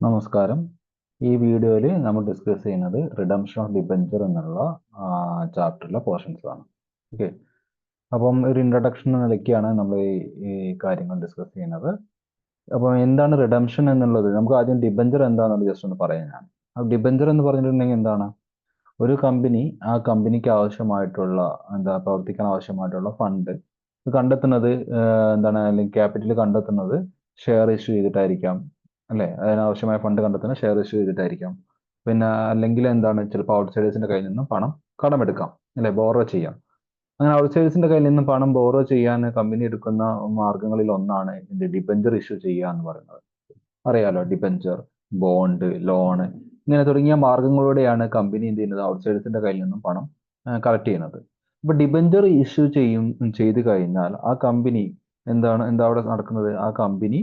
നമസ്കാരം. ഈ വീഡിയോയിൽ നമ്മൾ ഡിസ്കസ് ചെയ്യുന്നത് റിഡംഷൻ ഓഫ് ഡിബഞ്ചർ എന്നുള്ള ചാപ്റ്ററിലെ പോർഷൻസ് ആണ്. ഓക്കെ, അപ്പം ഒരു ഇൻട്രൊഡക്ഷൻ എന്ന നിലയ്ക്കാണ് നമ്മൾ ഈ കാര്യങ്ങൾ ഡിസ്കസ് ചെയ്യുന്നത്. അപ്പം എന്താണ് റിഡംഷൻ എന്നുള്ളത്, നമുക്ക് ആദ്യം ഡിബഞ്ചർ എന്താണെന്നുള്ളത് ജസ്റ്റ് ഒന്ന് പറയാം ഞാൻ. അപ്പോൾ ഡിബഞ്ചർ എന്ന് പറഞ്ഞിട്ടുണ്ടെങ്കിൽ എന്താണ്? ഒരു കമ്പനി ആ കമ്പനിക്ക് ആവശ്യമായിട്ടുള്ള പ്രവർത്തിക്കാൻ ആവശ്യമായിട്ടുള്ള ഫണ്ട് കണ്ടെത്തുന്നത് എന്താണ്, അല്ലെങ്കിൽ ക്യാപിറ്റൽ കണ്ടെത്തുന്നത് ഷെയർ ഇഷ്യൂ ചെയ്തിട്ടായിരിക്കാം, അല്ലെ? അതിനാവശ്യമായ ഫണ്ട് കണ്ടെത്തുന്നത് ഷെയർ ഇഷ്യൂ ചെയ്തിട്ടായിരിക്കാം. പിന്നെ അല്ലെങ്കിൽ എന്താണ്, ചിലപ്പോൾ ഔട്ട്സൈഡേഴ്സിന്റെ കയ്യിൽ നിന്നും പണം കടമെടുക്കാം, അല്ലെ? ബോറോ ചെയ്യാം. അങ്ങനെ ഔട്ട്സൈഡേഴ്സിന്റെ കയ്യിൽ നിന്നും പണം ബോറോ ചെയ്യാൻ കമ്പനി എടുക്കുന്ന മാർഗങ്ങളിൽ ഒന്നാണ് ഇത് ഡിബഞ്ചർ ഇഷ്യൂ ചെയ്യുക എന്ന് പറയുന്നത്. അറിയാലോ, ഡിബഞ്ചർ, ബോണ്ട്, ലോണ്, ഇങ്ങനെ തുടങ്ങിയ മാർഗങ്ങളിലൂടെയാണ് കമ്പനി എന്ത് ചെയ്യുന്നത്, ഔട്ട്സൈഡേഴ്സിന്റെ കയ്യിൽ നിന്നും പണം കളക്ട് ചെയ്യുന്നത്. ഇപ്പൊ ഡിബഞ്ചർ ഇഷ്യൂ ചെയ്ത് കഴിഞ്ഞാൽ ആ കമ്പനി എന്താ അവിടെ നടക്കുന്നത്? ആ കമ്പനി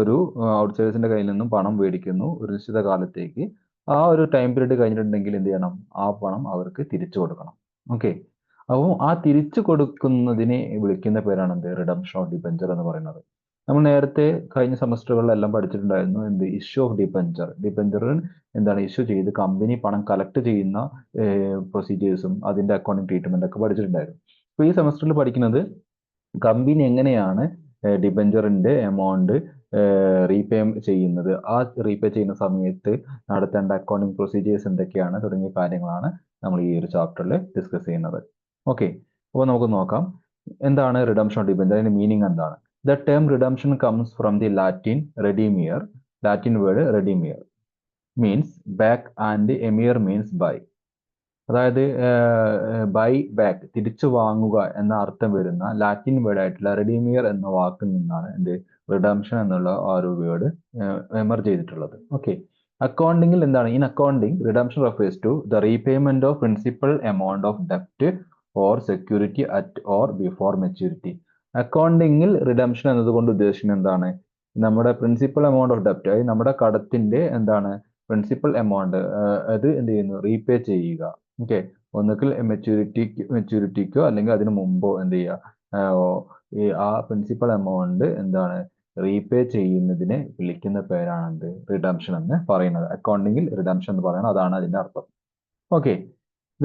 ഒരു ഔട്ട്സൈഡേഴ്സിന്റെ കയ്യിൽ നിന്നും പണം മേടിക്കുന്നു ഒരു നിശ്ചിത കാലത്തേക്ക്. ആ ഒരു ടൈം പീരീഡ് കഴിഞ്ഞിട്ടുണ്ടെങ്കിൽ എന്ത് ചെയ്യണം? ആ പണം അവർക്ക് തിരിച്ചു കൊടുക്കണം. ഓക്കെ, അപ്പോൾ ആ തിരിച്ചു കൊടുക്കുന്നതിനെ വിളിക്കുന്ന പേരാണ് എന്ത്? റിഡംഷൻ ഓഫ് ഡിബഞ്ചർ എന്ന് പറയുന്നത്. നമ്മൾ നേരത്തെ കഴിഞ്ഞ സെമസ്റ്ററുകളിലെല്ലാം പഠിച്ചിട്ടുണ്ടായിരുന്നു എന്ത്? Issue of debenture. ഡിബഞ്ചർ എന്താണ് ഇഷ്യൂ ചെയ്ത് കമ്പനി പണം കളക്ട് ചെയ്യുന്ന പ്രൊസീജിയേഴ്സും അതിന്റെ അക്കൗണ്ടിങ് ട്രീറ്റ്മെന്റ് ഒക്കെ പഠിച്ചിട്ടുണ്ടായിരുന്നു. അപ്പോൾ ഈ സെമസ്റ്ററിൽ പഠിക്കുന്നത് കമ്പനി എങ്ങനെയാണ് ഡിബഞ്ചറിന്റെ എമൗണ്ട് റീപേ ചെയ്യുന്നത്, ആ റീപേ ചെയ്യുന്ന സമയത്ത് നടത്തേണ്ട അക്കൗണ്ടിങ് പ്രൊസീജിയേഴ്സ് എന്തൊക്കെയാണ് തുടങ്ങിയ കാര്യങ്ങളാണ് നമ്മൾ ഈ ഒരു ചാപ്റ്ററിൽ ഡിസ്കസ് ചെയ്യുന്നത്. ഓക്കെ, അപ്പോൾ നമുക്ക് നോക്കാം എന്താണ് റിഡംഷൻ ഓഫ് ഡിബഞ്ചർ, അതിന്റെ മീനിങ് എന്താണ്. The term redemption comes from the Latin word redimere means back and emere means buy. അതായത് ബൈ ബാക്ക്, തിരിച്ചു വാങ്ങുക എന്ന അർത്ഥം വരുന്ന ലാറ്റിൻ വേർഡ് ആയിട്ടുള്ള റെഡിമിയർ എന്ന വാക്കിൽ നിന്നാണ് എന്ത് റിഡംഷൻ എന്നുള്ള ആ ഒരു വേർഡ് എമർജ് ചെയ്തിട്ടുള്ളത്. ഓക്കെ, അക്കൗണ്ടിങ്ങിൽ എന്താണ്? In accounting redemption refers to the repayment of principal amount of ഡെപ്റ്റ് or security at or before maturity. അക്കൗണ്ടിങ്ങിൽ റിഡംഷൻ എന്നതുകൊണ്ട് ഉദ്ദേശിക്കുന്നത് എന്താണ്? നമ്മുടെ പ്രിൻസിപ്പൽ എമൗണ്ട് ഓഫ് ഡെപ്റ്റ്, അതായത് നമ്മുടെ കടത്തിന്റെ എന്താണ് പ്രിൻസിപ്പൽ എമൗണ്ട്, അത് എന്ത് ചെയ്യുന്നു? റീപേ ചെയ്യുക. ഓക്കെ, ഒന്നുകിൽ മെച്യൂരിറ്റിക്കോ അല്ലെങ്കിൽ അതിന് മുമ്പോ എന്ത് ചെയ്യുക, ഈ ആ പ്രിൻസിപ്പൽ എമൗണ്ട് എന്താണ് റീപേ ചെയ്യുന്നതിനെ വിളിക്കുന്ന പേരാണ് എന്ത്? റിഡംഷൻ എന്ന് പറയുന്നത്. അക്കൗണ്ടിങ്ങിൽ റിഡംഷൻ എന്ന് പറയുന്നത് അതാണ് അതിന്റെ അർത്ഥം. Okay,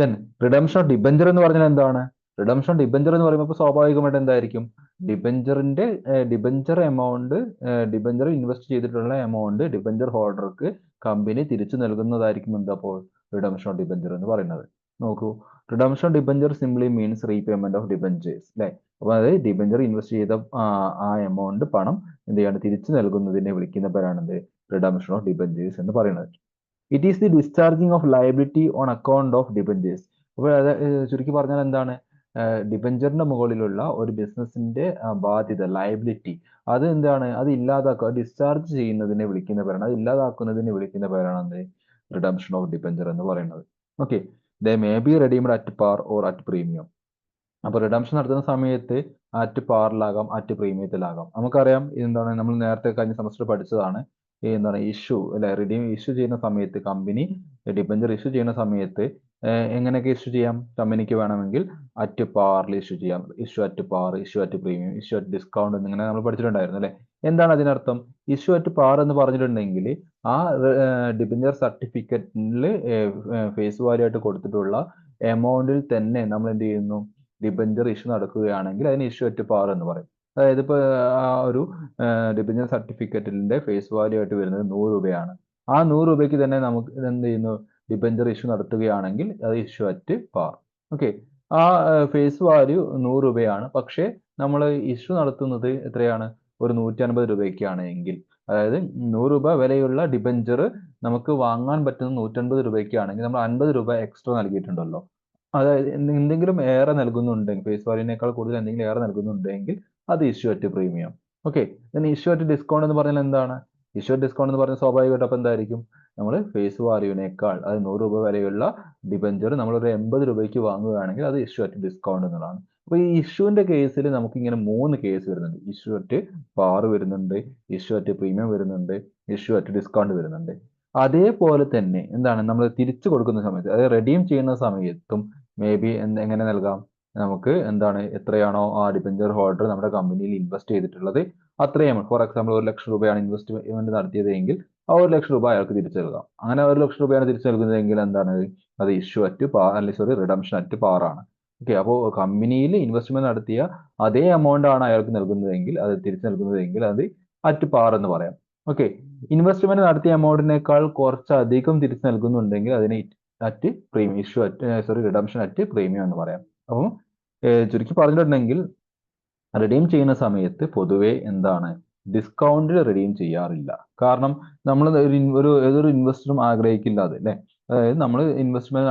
then redemption of debenture എന്ന് പറഞ്ഞാൽ എന്താണ്? റിഡംഷൻ ഓഫ് ഡിബഞ്ചർ എന്ന് പറയുമ്പോൾ സ്വാഭാവികമായിട്ട് എന്തായിരിക്കും? ഡിബഞ്ചർ എമൗണ്ട്, ഡിബഞ്ചർ ഇൻവെസ്റ്റ് ചെയ്തിട്ടുള്ള എമൗണ്ട് ഡിബഞ്ചർ ഹോൾഡർക്ക് കമ്പനി തിരിച്ചു നൽകുന്നതായിരിക്കും അപ്പോൾ റിഡംഷൻ ഓഫ് ഡിബഞ്ചർ എന്ന് പറയുന്നത്. നോക്കൂ, redemption of debenture simply means repayment of debentures, അല്ലെ? അപ്പൊ അതായത് ഡിബഞ്ചർ ഇൻവെസ്റ്റ് ചെയ്ത ആ എമൗണ്ട് പണം എന്ത് ചെയ്യാണ്? തിരിച്ചു നൽകുന്നതിനെ വിളിക്കുന്ന പേരാണ് റിഡംഷൻ ഓഫ് ഡിബഞ്ചേഴ്സ് എന്ന് പറയുന്നത്. It is the discharging of liability on account of debentures. അപ്പോൾ അത് ചുരുക്കി പറഞ്ഞാൽ എന്താണ്? ഡിബഞ്ചറിന്റെ മുകളിലുള്ള ഒരു ബിസിനസിന്റെ ബാധ്യത, ലയബിലിറ്റി, അത് എന്താണ്? അത് ഇല്ലാതാക്കുക, ഡിസ്ചാർജ് ചെയ്യുന്നതിനെ വിളിക്കുന്ന പേരാണ്, അത് ഇല്ലാതാക്കുന്നതിനെ വിളിക്കുന്ന പേരാണ് എന്ത്? റിഡംഷൻ ഓഫ് ഡിബഞ്ചർ എന്ന് പറയുന്നത്. Okay, they may be redeemed at par or at premium. അപ്പൊ റിഡംഷൻ നടത്തുന്ന സമയത്ത് അറ്റ് പാറിലാകാം, അറ്റ് പ്രീമിയത്തിലാകാം. നമുക്കറിയാം എന്താണ്, നമ്മൾ നേരത്തെ കഴിഞ്ഞ സെമസ്റ്റർ പഠിച്ചതാണ് ഈ എന്താണ് ഇഷ്യൂ, അല്ലെ? ഇഷ്യൂ ചെയ്യുന്ന സമയത്ത് കമ്പനി ഡിബഞ്ചർ ഇഷ്യൂ ചെയ്യുന്ന സമയത്ത് എങ്ങനെയൊക്കെ ഇഷ്യൂ ചെയ്യാം? കമ്പനിക്ക് വേണമെങ്കിൽ അറ്റ് പാറിൽ ഇഷ്യൂ ചെയ്യാം, issue at par, issue at premium, issue at discount എന്നിങ്ങനെ നമ്മൾ പഠിച്ചിട്ടുണ്ടായിരുന്നു, അല്ലെ? എന്താണ് അതിനർത്ഥം? ഇഷ്യൂ അറ്റ് പാർ എന്ന് പറഞ്ഞിട്ടുണ്ടെങ്കിൽ ആ ഡിബഞ്ചർ സർട്ടിഫിക്കറ്റിൽ ഫേസ് വാല്യൂ ആയിട്ട് കൊടുത്തിട്ടുള്ള എമൗണ്ടിൽ തന്നെ നമ്മൾ എന്ത് ചെയ്യുന്നു? ഡിബഞ്ചർ ഇഷ്യൂ നടക്കുകയാണെങ്കിൽ അതിന് ഇഷ്യൂ അറ്റ് പാർ എന്ന് പറയും. അതായത് ഇപ്പോൾ ആ ഒരു ഡിബഞ്ചർ സർട്ടിഫിക്കറ്റിന്റെ ഫേസ് വാല്യൂ ആയിട്ട് വരുന്നത് 100 രൂപയാണ്. ആ 100 രൂപയ്ക്ക് തന്നെ നമുക്ക് എന്ത് ചെയ്യുന്നു? ഡിബഞ്ചർ ഇഷ്യൂ നടത്തുകയാണെങ്കിൽ അത് ഇഷ്യൂ അറ്റ് പാർ. ഓക്കെ, ആ ഫേസ് വാല്യൂ 100 രൂപയാണ്, പക്ഷേ നമ്മൾ ഇഷ്യൂ നടത്തുന്നത് എത്രയാണ്? ഒരു 150 രൂപയ്ക്കാണ് എങ്കിൽ, അതായത് 100 രൂപ വിലയുള്ള ഡിബഞ്ചർ നമുക്ക് വാങ്ങാൻ പറ്റുന്ന 150 രൂപയ്ക്കാണെങ്കിൽ നമ്മൾ 50 രൂപ എക്സ്ട്രാ നൽകിയിട്ടുണ്ടല്ലോ. അതായത് എന്തെങ്കിലും ഏറെ നൽകുന്നുണ്ടെങ്കിൽ, ഫേസ് വാല്യൂവിനേക്കാൾ കൂടുതൽ എന്തെങ്കിലും ഏറെ നൽകുന്നുണ്ടെങ്കിൽ അത് issue at premium. Okay, issue at discount എന്ന് പറഞ്ഞാൽ എന്താണ്? ഇഷ്യൂ അറ്റ് ഡിസ്കൗണ്ട് എന്ന് പറഞ്ഞാൽ സ്വാഭാവികമായിട്ട് അപ്പം എന്തായിരിക്കും? നമ്മൾ ഫേസ് വാല്യൂവിനേക്കാൾ, അത് 100 രൂപ വരെയുള്ള ഡിബഞ്ചർ നമ്മൾ ഒരു 80 രൂപയ്ക്ക് വാങ്ങുകയാണെങ്കിൽ അത് ഇഷ്യൂ അറ്റ് ഡിസ്കൗണ്ട് എന്നുള്ളതാണ്. അപ്പോൾ ഈ ഇഷ്യൂവിന്റെ കേസിൽ നമുക്ക് ഇങ്ങനെ 3 കേസ് വരുന്നുണ്ട്. ഇഷ്യൂ അറ്റ് പാർ വരുന്നുണ്ട്, ഇഷ്യൂ അറ്റ് പ്രീമിയം വരുന്നുണ്ട്, ഇഷ്യൂ അറ്റ് ഡിസ്കൗണ്ട് വരുന്നുണ്ട്. അതേപോലെ തന്നെ എന്താണ്, നമ്മൾ തിരിച്ചു കൊടുക്കുന്ന സമയത്ത്, അതായത് റെഡീം ചെയ്യുന്ന സമയത്തും മേ ബി എങ്ങനെ നൽകാം? നമുക്ക് എന്താണ്, എത്രയാണോ ആ ഡിബഞ്ചർ ഹോൾഡർ നമ്മുടെ കമ്പനിയിൽ ഇൻവെസ്റ്റ് ചെയ്തിട്ടുള്ളത് അത്രയും, ഫോർ എക്സാമ്പിൾ 1 ലക്ഷം രൂപയാണ് ഇൻവെസ്റ്റ്മെന്റ് നടത്തിയതെങ്കിൽ ആ 1,00,000 രൂപ അയാൾക്ക് തിരിച്ചു നൽകാം. അങ്ങനെ 1,00,000 രൂപയാണ് തിരിച്ചു നൽകുന്നതെങ്കിൽ എന്താണ് അത് ഇഷ്യൂ അറ്റ് പാർ അല്ലെങ്കിൽ സോറി റിഡംഷൻ അറ്റ് പാർ ആണ്. ഓക്കെ, അപ്പോൾ കമ്പനിയിൽ ഇൻവെസ്റ്റ്മെന്റ് നടത്തിയ അതേ എമൗണ്ട് ആണ് അയാൾക്ക് നൽകുന്നതെങ്കിൽ അത് തിരിച്ചു നൽകുന്നതെങ്കിൽ അത് അറ്റ് പാർ എന്ന് പറയാം. ഓക്കെ, ഇൻവെസ്റ്റ്മെന്റ് നടത്തിയ എമൗണ്ടിനേക്കാൾ കുറച്ചധികം തിരിച്ചു നൽകുന്നുണ്ടെങ്കിൽ അതിനെ at premium issue at redemption at premium എന്ന് പറയാം. അപ്പം ചുരുക്കി പറഞ്ഞിട്ടുണ്ടെങ്കിൽ റിഡീം ചെയ്യുന്ന സമയത്ത് പൊതുവെ എന്താണ് ഡിസ്കൗണ്ടിൽ റിഡീം ചെയ്യാറില്ല. കാരണം നമ്മൾ ഏതൊരു ഇൻവെസ്റ്ററും ആഗ്രഹിക്കില്ല അത് അല്ലേ. അതായത് നമ്മൾ ഇൻവെസ്റ്റ്മെന്റ്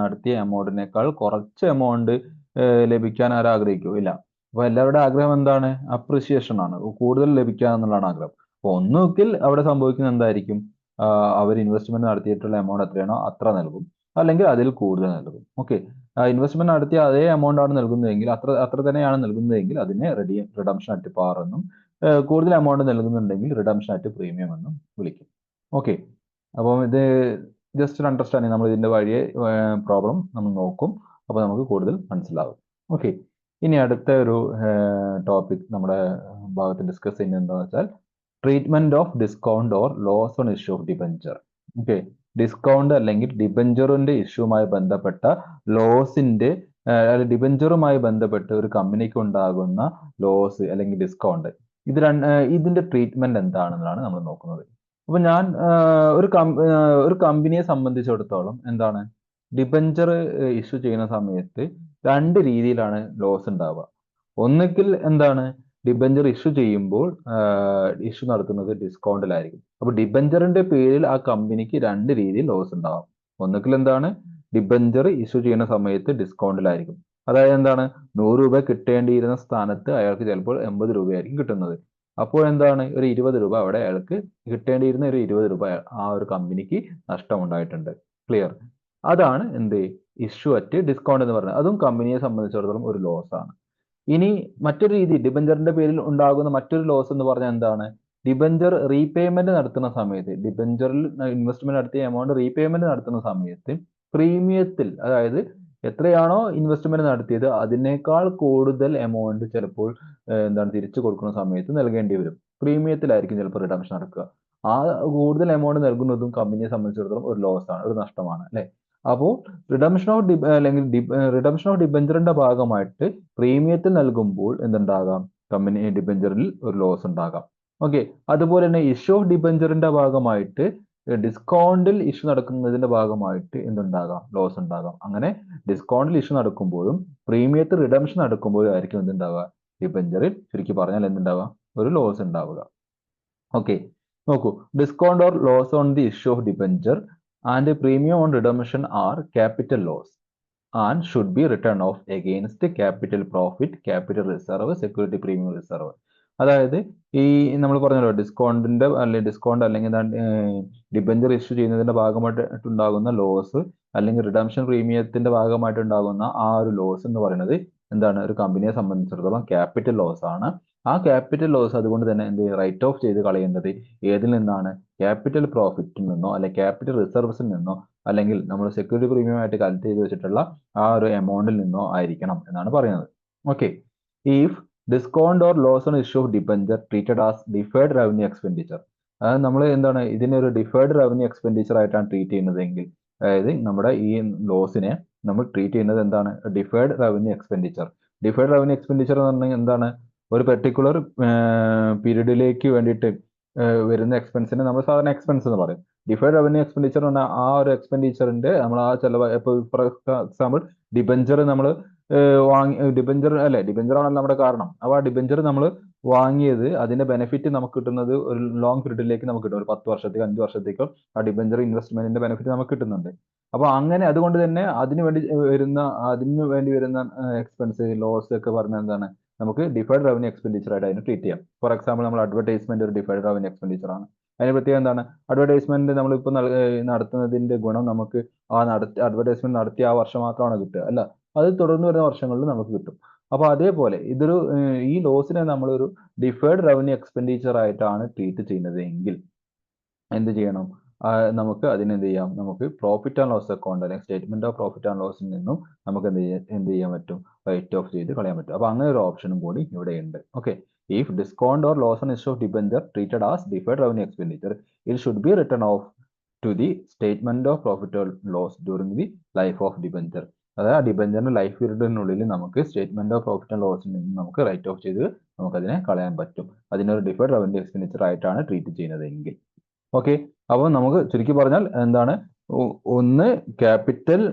നടത്തിയ എമൗണ്ടിനേക്കാൾ കുറച്ച് എമൗണ്ട് ലഭിക്കാൻ ആരും ആഗ്രഹിക്കൂ ഇല്ല. അപ്പൊ എല്ലാവരുടെ ആഗ്രഹം എന്താണ്? അപ്രിസിയേഷൻ ആണ്, കൂടുതൽ ലഭിക്കുക എന്നുള്ളതാണ് ആഗ്രഹം. അപ്പൊ ഒന്നുകിൽ അവിടെ സംഭവിക്കുന്നത് എന്തായിരിക്കും? അവർ ഇൻവെസ്റ്റ്മെന്റ് നടത്തിയിട്ടുള്ള എമൗണ്ട് എത്രയാണോ അത്ര നൽകും, അല്ലെങ്കിൽ അതിൽ കൂടുതൽ നൽകും. ഓക്കെ, ഇൻവെസ്റ്റ്മെന്റ് നടത്തിയ അതേ എമൗണ്ട് ആണ് നൽകുന്നതെങ്കിൽ അത്ര തന്നെയാണ് നൽകുന്നതെങ്കിൽ അതിനെ റിഡംഷൻ അറ്റ് പാർ എന്നും കൂടുതൽ എമൗണ്ട് നൽകുന്നുണ്ടെങ്കിൽ റിഡംഷൻ അറ്റ് പ്രീമിയം എന്നും വിളിക്കും. ഓക്കെ, അപ്പം ഇത് ജസ്റ്റ് ഒരു അണ്ടർസ്റ്റാൻഡിങ്, നമ്മൾ ഇതിന്റെ വഴിയെ പ്രോബ്ലം നമ്മൾ നോക്കും, അപ്പോൾ നമുക്ക് കൂടുതൽ മനസ്സിലാവും. ഓക്കെ, ഇനി അടുത്ത ഒരു ടോപ്പിക് നമ്മുടെ ഭാഗത്ത് ഡിസ്കസ് ചെയ്യുന്നത് എന്താണെന്ന് വെച്ചാൽ treatment of discount or loss on issue of debenture. Okay, discount അല്ലെങ്കിൽ ഡിബഞ്ചറിന്റെ ഇഷ്യൂമായി ബന്ധപ്പെട്ട ലോസിന്റെ ഡിബഞ്ചറുമായി ബന്ധപ്പെട്ട് ഒരു കമ്പനിക്ക് ഉണ്ടാകുന്ന ലോസ് അല്ലെങ്കിൽ ഡിസ്കൗണ്ട്, ഇതിന്റെ ട്രീറ്റ്മെന്റ് എന്താണെന്നാണ് നമ്മൾ നോക്കുന്നത്. അപ്പൊ ഞാൻ ഒരു കമ്പനിയെ സംബന്ധിച്ചിടത്തോളം എന്താണ് ഡിബഞ്ചർ ഇഷ്യൂ ചെയ്യുന്ന സമയത്ത് രണ്ട് രീതിയിലാണ് ലോസ് ഉണ്ടാവുക. ഒന്നുകിൽ എന്താണ് ഡിബഞ്ചർ ഇഷ്യൂ ചെയ്യുമ്പോൾ ഇഷ്യൂ നടത്തുന്നത് ഡിസ്കൗണ്ടിലായിരിക്കും. അപ്പൊ ഡിബഞ്ചറിന്റെ പേരിൽ ആ കമ്പനിക്ക് രണ്ട് രീതിയിൽ ലോസ് ഉണ്ടാവാം. ഒന്നുകിൽ എന്താണ് ഡിബഞ്ചർ ഇഷ്യൂ ചെയ്യുന്ന സമയത്ത് ഡിസ്കൗണ്ടിലായിരിക്കും. അതായത് എന്താണ് 100 രൂപ കിട്ടേണ്ടിയിരുന്ന സ്ഥാനത്ത് അയാൾക്ക് ചിലപ്പോൾ 80 രൂപയായിരിക്കും കിട്ടുന്നത്. അപ്പോൾ എന്താണ് ഒരു 20 രൂപ അവിടെ അയാൾക്ക് കിട്ടേണ്ടിയിരുന്ന ഒരു 20 രൂപ ആ ഒരു കമ്പനിക്ക് നഷ്ടമുണ്ടായിട്ടുണ്ട്. ക്ലിയർ? അതാണ് എന്ത് ഇഷ്യൂ അറ്റ് ഡിസ്കൗണ്ട് എന്ന് പറയുന്നത്. അതും കമ്പനിയെ സംബന്ധിച്ചിടത്തോളം ഒരു ലോസ് ആണ്. ഇനി മറ്റൊരു രീതി ഡിബഞ്ചറിന്റെ പേരിൽ ഉണ്ടാകുന്ന മറ്റൊരു ലോസ് എന്ന് പറഞ്ഞാൽ എന്താണ് ഡിബഞ്ചർ റീപേയ്മെന്റ് നടത്തുന്ന സമയത്ത് ഡിബഞ്ചറിൽ ഇൻവെസ്റ്റ്മെന്റ് നടത്തിയ എമൗണ്ട് റീപേയ്മെന്റ് നടത്തുന്ന സമയത്ത് പ്രീമിയത്തിൽ, അതായത് എത്രയാണോ ഇൻവെസ്റ്റ്മെന്റ് നടത്തിയത് അതിനേക്കാൾ കൂടുതൽ എമൗണ്ട് ചിലപ്പോൾ എന്താണ് തിരിച്ചു കൊടുക്കുന്ന സമയത്ത് നൽകേണ്ടി വരും. പ്രീമിയത്തിലായിരിക്കും ചിലപ്പോൾ റിഡംഷൻ നടക്കുക. ആ കൂടുതൽ എമൗണ്ട് നൽകുന്നതും കമ്പനിയെ സംബന്ധിച്ചിടത്തോളം ഒരു ലോസ് ആണ്, ഒരു നഷ്ടമാണ് അല്ലെ. അപ്പോൾ റിഡംഷൻ ഓഫ് ഡിബഞ്ചറിന്റെ ഭാഗമായിട്ട് പ്രീമിയത്തിൽ നൽകുമ്പോൾ എന്തുണ്ടാകാം? കമ്പനി ഡിബഞ്ചറിൽ ഒരു ലോസ് ഉണ്ടാകാം. ഓക്കെ, അതുപോലെ തന്നെ ഇഷ്യൂ ഓഫ് ഡിബഞ്ചറിന്റെ ഭാഗമായിട്ട് ഡിസ്കൗണ്ടിൽ ഇഷ്യൂ നടക്കുന്നതിന്റെ ഭാഗമായിട്ട് എന്തുണ്ടാകാം? ലോസ് ഉണ്ടാകാം. അങ്ങനെ ഡിസ്കൗണ്ടിൽ ഇഷ്യൂ നടക്കുമ്പോഴും പ്രീമിയത്തിൽ റിഡംഷൻ നടക്കുമ്പോഴും ആയിരിക്കും എന്തുണ്ടാവുക? ഡിബഞ്ചറിൽ ചുരുക്കി പറഞ്ഞാൽ എന്തുണ്ടാവുക? ഒരു ലോസ് ഉണ്ടാവുക. ഓക്കെ, നോക്കൂ, discount or loss on the issue of debenture and premium on redemption are capital loss and should be written off against capital profit, capital reserve, security premium reserve. അതായത് ഈ നമ്മൾ പറഞ്ഞല്ലോ ഡിസ്കൗണ്ടിന്റെ അല്ലെങ്കിൽ ഡിബഞ്ചർ ഇഷ്യൂ ചെയ്യുന്നതിന്റെ ഭാഗമായിട്ടുണ്ടാകുന്ന loss അല്ലെങ്കിൽ redemption പ്രീമിയത്തിന്റെ ഭാഗമായിട്ടുണ്ടാകുന്ന ആ ഒരു loss എന്ന് പറയുന്നത് എന്താണ്? ഒരു കമ്പനിയെ സംബന്ധിച്ചിടത്തോളം ക്യാപിറ്റൽ ലോസ് ആണ്. ആ ക്യാപിറ്റൽ ലോസ് അതുകൊണ്ട് തന്നെ എന്ത് റൈറ്റ് ഓഫ് ചെയ്ത് കളയേണ്ടത് ഏതിൽ നിന്നാണ്? ക്യാപിറ്റൽ പ്രോഫിറ്റിൽ നിന്നോ അല്ലെങ്കിൽ ക്യാപിറ്റൽ റിസർവ്സിൽ നിന്നോ അല്ലെങ്കിൽ നമ്മൾ സെക്യൂരിറ്റി പ്രീമിയം ആയിട്ട് കാൽക്കുലേറ്റ് ചെയ്ത് വെച്ചിട്ടുള്ള ആ ഒരു എമൗണ്ടിൽ നിന്നോ ആയിരിക്കണം എന്നാണ് പറയുന്നത്. Okay, if discount or loss on issue of debenture treated as deferred revenue expenditure, അതായത് നമ്മൾ എന്താണ് ഇതിനെ ഒരു ഡിഫേർഡ് റവന്യൂ എക്സ്പെൻഡിച്ചർ ആയിട്ടാണ് ട്രീറ്റ് ചെയ്യുന്നതെങ്കിൽ, അതായത് നമ്മുടെ ഈ ലോസിനെ നമ്മൾ ട്രീറ്റ് ചെയ്യുന്നത് എന്താണ്? Deferred revenue expenditure. Deferred revenue expenditure എന്ന് പറഞ്ഞാൽ എന്താണ്? ഒരു പെർട്ടിക്കുലർ പീരീഡിലേക്ക് വേണ്ടിയിട്ട് വരുന്ന എക്സ്പെൻസിനെ നമ്മൾ സാധാരണ എക്സ്പെൻസ് എന്ന് പറയും. ഡിഫേർഡ് റവന്യൂ എക്സ്പെൻഡിച്ചർ എന്ന് പറഞ്ഞാൽ ആ ഒരു എക്സ്പെൻഡിച്ചറിന്റെ നമ്മൾ ആ ചെലവ്, ഇപ്പോൾ ഫോർ എക്സാമ്പിൾ ഡിബഞ്ചർ നമ്മൾ ഡിബഞ്ചർ അല്ലെ, ഡിബഞ്ചർ ആണല്ലോ നമ്മുടെ കാരണം. അപ്പൊ ആ ഡിബഞ്ചർ നമ്മൾ വാങ്ങിയത് അതിന്റെ ബെനിഫിറ്റ് നമുക്ക് കിട്ടുന്നത് ഒരു ലോങ് പീരീഡിലേക്ക് നമുക്ക് കിട്ടും. ഒരു 10 വർഷത്തേക്ക് 5 വർഷത്തേക്കോ ആ ഡിബഞ്ചർ ഇൻവെസ്റ്റ്മെന്റിന്റെ ബെനിഫിറ്റ് നമുക്ക് കിട്ടുന്നുണ്ട്. അപ്പൊ അങ്ങനെ അതുകൊണ്ട് തന്നെ അതിന് വേണ്ടി വരുന്ന എക്സ്പെൻസ് ലോസ് ഒക്കെ പറഞ്ഞാൽ എന്താണ്? നമുക്ക് ഡിഫേർഡ് റവന്യൂ എക്സ്പെൻഡിച്ചർ ആയിട്ട് അതിനെ ട്രീറ്റ് ചെയ്യാം. ഫോർ എക്സാമ്പിൾ നമ്മൾ അഡ്വർടൈസ്മെന്റ് ഒരു ഡിഫേർഡ് റവന്യൂ എക്സ്പെൻഡിച്ചർ ആണ്. അതിന് പ്രത്യേകം എന്താണ്? അഡ്വർടൈസ്മെന്റ് നമ്മളിപ്പോൾ നടത്തുന്നതിന്റെ ഗുണം നമുക്ക് അഡ്വർടൈസ്മെന്റ് നടത്തിയ ആ വർഷം മാത്രമാണ് കിട്ടുക അല്ല, അത് തുടർന്ന് വരുന്ന വർഷങ്ങളിൽ നമുക്ക് കിട്ടും. അപ്പൊ അതേപോലെ ഈ ലോസിനെ നമ്മളൊരു ഡിഫേർഡ് റവന്യൂ എക്സ്പെൻഡിച്ചർ ആയിട്ടാണ് ട്രീറ്റ് ചെയ്യുന്നത് എങ്കിൽ എന്ത് ചെയ്യണം? നമുക്ക് അതിനെന്ത് ചെയ്യാം? നമുക്ക് പ്രോഫിറ്റ് ആൻഡ് ലോസ് അക്കൗണ്ട് അല്ലെങ്കിൽ സ്റ്റേറ്റ്മെന്റ് ഓഫ് പ്രോഫിറ്റ് ആൻഡ് ലോസിൽ നിന്നും നമുക്ക് എന്ത് ചെയ്യാൻ പറ്റും? റൈറ്റ് ഓഫ് ചെയ്ത് കളയാൻ പറ്റും. അപ്പൊ അങ്ങനെ ഒരു ഓപ്ഷനും കൂടി ഇവിടെ ഉണ്ട്. Okay, if discount or loss on issue of debenture treated as deferred revenue expenditure, it should be written off to the statement of profit or loss during the life of debenture. അതായത് ആ ഡിബഞ്ചറിന്റെ life പീരീഡിനുള്ളിൽ നമുക്ക് statement of profit and ലോസിൽ നിന്ന് നമുക്ക് right off ചെയ്ത് നമുക്കതിനെ കളയാൻ പറ്റും. അതിനൊരു ഡിഫേർഡ് റവന്യൂ എക്സ്പെൻഡിച്ചർ ആയിട്ടാണ് ട്രീറ്റ് ചെയ്യുന്നതെങ്കിൽ. ഓക്കെ, അപ്പോൾ നമുക്ക് ചുരുക്കി പറഞ്ഞാൽ എന്താണ്, ഒന്ന് ക്യാപിറ്റൽ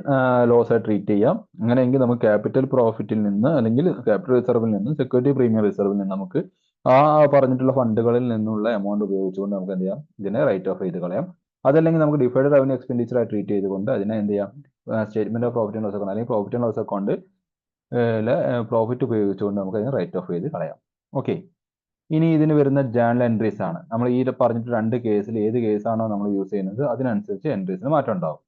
ലോസ് ആയി ട്രീറ്റ് ചെയ്യാം. അങ്ങനെയെങ്കിൽ നമുക്ക് ക്യാപിറ്റൽ പ്രോഫിറ്റിൽ നിന്ന് അല്ലെങ്കിൽ ക്യാപിറ്റൽ റിസർവിൽ നിന്ന് സെക്യൂരിറ്റി പ്രീമിയം റിസർവിൽ നിന്ന് നമുക്ക് ആ പറഞ്ഞിട്ടുള്ള ഫണ്ടുകളിൽ നിന്നുള്ള എമൗണ്ട് ഉപയോഗിച്ചുകൊണ്ട് നമുക്ക് എന്ത് ചെയ്യാം, ഇതിനെ റൈറ്റ് ഓഫ് ചെയ്ത് കളയാം. അതല്ലെങ്കിൽ നമുക്ക് ഡിഫേർഡ് റവന്യൂ എക്സ്പെൻഡിച്ചർ ആയി ട്രീറ്റ് ചെയ്തുകൊണ്ട് അതിനെ എന്ത് ചെയ്യാം, statement of profit and loss account അല്ലെങ്കിൽ profit and loss account profit ഉപയോഗിച്ചുകൊണ്ട് നമുക്ക് അതിനെ റൈറ്റ് ഓഫ് ചെയ്ത് കളയാം. ഓക്കെ, ഇനി ഇതിന് വരുന്ന ജേണൽ എൻട്രീസ് ആണ്. നമ്മൾ ഈ പറഞ്ഞിട്ട് രണ്ട് കേസിൽ ഏത് കേസാണോ നമ്മൾ യൂസ് ചെയ്യുന്നത് അതിനനുസരിച്ച് എൻട്രീസിന് മാറ്റം ഉണ്ടാവും.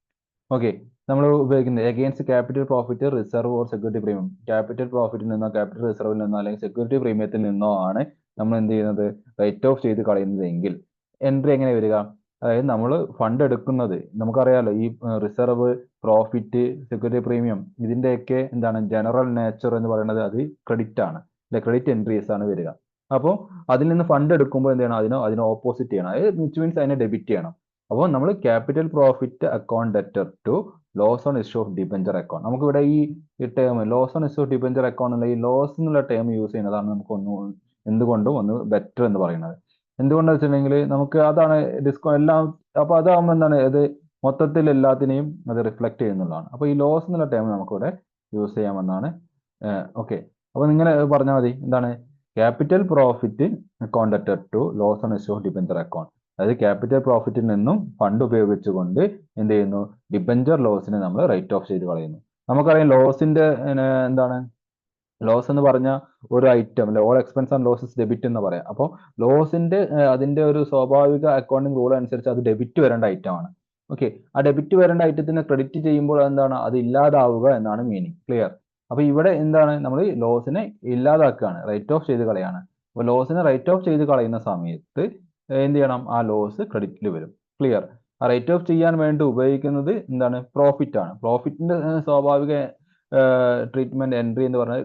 ഓക്കെ, നമ്മൾ ഉപയോഗിക്കുന്നത് against capital profit reserve or security premium, capital പ്രോഫിറ്റിൽ നിന്നോ ക്യാപിറ്റൽ റിസർവിൽ നിന്നോ അല്ലെങ്കിൽ സെക്യൂരിറ്റി പ്രീമിയത്തിൽ നിന്നോ ആണ് നമ്മൾ എന്ത് ചെയ്യുന്നത്, റൈറ്റ് ഓഫ് ചെയ്ത് കളയുന്നതെങ്കിൽ എൻട്രി എങ്ങനെ വരിക, അതായത് നമ്മൾ ഫണ്ട് എടുക്കുന്നത് നമുക്കറിയാലോ, ഈ റിസർവ്, പ്രോഫിറ്റ്, സെക്യൂരിറ്റി പ്രീമിയം ഇതിന്റെയൊക്കെ എന്താണ് ജനറൽ നേച്ചർ എന്ന് പറയുന്നത് അത് ക്രെഡിറ്റ് ആണ്, ക്രെഡിറ്റ് എൻട്രീസ് ആണ് വരിക. അപ്പോൾ അതിൽ നിന്ന് ഫണ്ട് എടുക്കുമ്പോൾ എന്ത് ചെയ്യണം, അതിന് ഓപ്പോസിറ്റ് ചെയ്യണം, അതായത് വിച്ച് മീൻസ് അതിനെ ഡെബിറ്റ് ചെയ്യണം. അപ്പോൾ നമ്മൾ capital profit account debtor to loss on issue of debenture account, നമുക്ക് ഇവിടെ ഈ term loss on issue of debenture account എന്നുള്ള ഈ ലോസ് എന്നുള്ള ടേം യൂസ് ചെയ്യുന്നതാണ് നമുക്ക് എന്തുകൊണ്ടും ഒന്ന് ബെറ്റർ എന്ന് പറയുന്നത്. എന്തുകൊണ്ടാന്ന് വെച്ചിട്ടുണ്ടെങ്കിൽ നമുക്ക് അതാണ് എല്ലാം, അപ്പൊ അതാകുമ്പോൾ എന്താണ്, അത് മൊത്തത്തിൽ എല്ലാത്തിനെയും അത് റിഫ്ലക്ട് ചെയ്യുന്നതാണ്. അപ്പൊ ഈ ലോസ് എന്നുള്ള ടേം നമുക്കിവിടെ യൂസ് ചെയ്യാമെന്നാണ്. ഓക്കെ, അപ്പൊ ഇങ്ങനെ പറഞ്ഞാൽ മതി, എന്താണ്, capital profit account debtor to loss on issue of debenture account, അതായത് ക്യാപിറ്റൽ പ്രോഫിറ്റിൽ നിന്നും ഫണ്ട് ഉപയോഗിച്ചുകൊണ്ട് എന്ത് ചെയ്യുന്നു, ഡിബഞ്ചർ ലോസിനെ നമ്മൾ റൈറ്റ് ഓഫ് ചെയ്ത് കളയുന്നു. നമുക്കറിയാം ലോസിന്റെ എന്താണ്, ലോസ് എന്ന് പറഞ്ഞാൽ ഒരു ഐറ്റം അല്ലെ, all expense and losses debit എന്ന് പറയാം. അപ്പോൾ ലോസിന്റെ അതിന്റെ ഒരു സ്വാഭാവിക അക്കൗണ്ടിങ് റൂൾ അനുസരിച്ച് അത് ഡെബിറ്റ് വരേണ്ട ഐറ്റം ആണ്. ഓക്കെ, ആ ഡെബിറ്റ് വരേണ്ട ഐറ്റത്തിനെ ക്രെഡിറ്റ് ചെയ്യുമ്പോൾ എന്താണ്, അത് ഇല്ലാതാവുക എന്നാണ് മീനിങ്. ക്ലിയർ? അപ്പൊ ഇവിടെ എന്താണ്, നമ്മൾ ലോസിനെ ഇല്ലാതാക്കുകയാണ്, റൈറ്റ് ഓഫ് ചെയ്ത് കളയാണ്. അപ്പൊ ലോസിനെ റൈറ്റ് ഓഫ് ചെയ്ത് കളയുന്ന സമയത്ത് എന്ത് ചെയ്യണം, ആ ലോസ് ക്രെഡിറ്റിൽ വരും. ക്ലിയർ? ആ റൈറ്റ് ഓഫ് ചെയ്യാൻ വേണ്ടി ഉപയോഗിക്കുന്നത് എന്താണ്, പ്രോഫിറ്റ് ആണ്. പ്രോഫിറ്റിന്റെ സ്വാഭാവിക ട്രീറ്റ്മെന്റ് എൻട്രി എന്ന് പറഞ്ഞാൽ